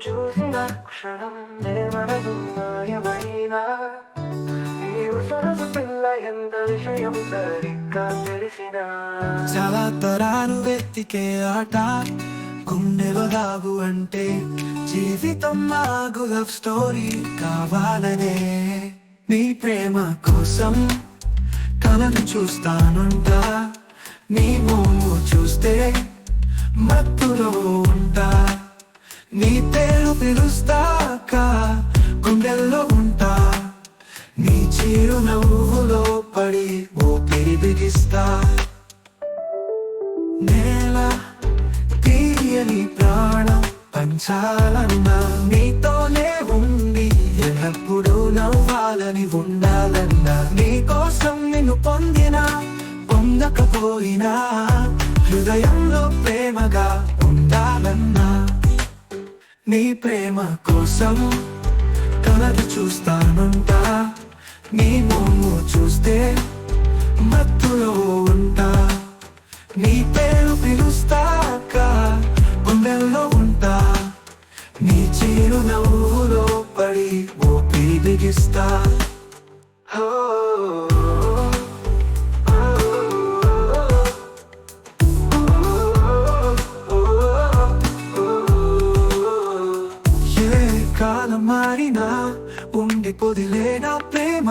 చూసిన క్షణం మనసు మాయమైనా నీవు సరసు పిల్ల ఎంత విషయం సరిగ్గా తెలిసిన చాలా తరాలు వెతికే ఆట గుండెలో దాగు అంటే జీవితం నాకు లవ్ స్టోరీ కావాలనే నీ ప్రేమ కోసం కలను చూస్తానుంటా నీ మోము చూస్తే మత్తులో ఉంటా నీ పేరు పిలుస్తాక గుండెల్లో ఉంటా నీ చిరునవ్వులో పడి ఊపిరి బిగిస్తా నేల తీయని ప్రాణం పంచాలన్నా నీతోనే ఉంది ఎల్లప్పుడూ నవ్వాలని ఉండాలన్నా నీ కోసం నిన్ను పొందకపోయినా హృదయంలో ప్రేమగా ఉండాలన్నా నీ ప్రేమ కోసం కలలు చూస్తానుంటా నీ మోము చూస్తే మత్తులో ఉంటా నీ పేరు పిలుస్తాక గుండెల్లో ఉంటా నీ చిరునవ్వులో పడి ఊపిరి బిగిస్తా కాలం మారినా ఉండిపోదిలే నా ప్రేమ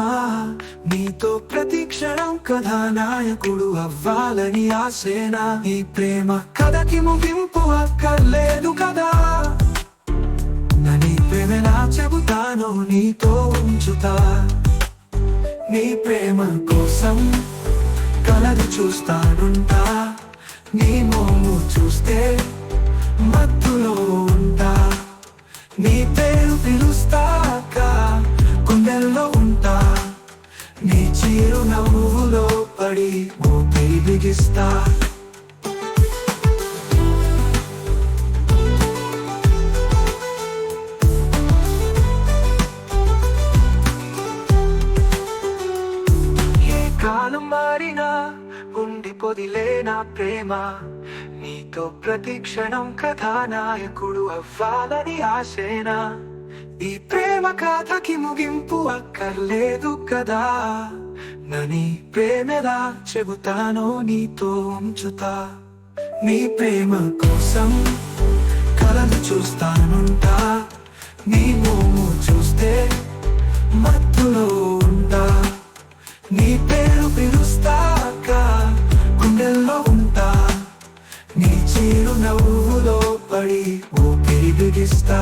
నీతో ప్రతి క్షణం కథానాయకుడు అవ్వాలని ఆశేనా ఈ ప్రేమ కథకి ముగింపు అక్కర్లేదు కదా నీ ప్రేమలా చెబుతాను నీతో ఉంచుతా నీ ప్రేమ కోసం కలలు చూస్తానుంటా నీ మోము చూస్తే మత్తులో ఉంటా నీ పేరు పిలుస్తాక గుండెల్లో ఉంటా నీ చిరునవ్వులో పడి ఊపిరి బిగిస్తా ఏ కాలం మారినా ఉండిపోదిలే నా ప్రేమ నీతో ప్రతి క్షణం కథానాయకుడు అవ్వాలని ఆశేనా ఈ ప్రేమ కథకి ముగింపు అక్కర్లేదు కదా నని ప్రేమలా చెబుతానో నీతో ఉంచుతా నీ ప్రేమ కోసం కలలు చూస్తానుంటా నీ మోము చూస్తే మత్తులో ఉంటా నీ పేరు పిలుస్తాక గుండెల్లో ఉంటా నీ చిరునవ్వులో పడి ఊపిరి బిగిస్తా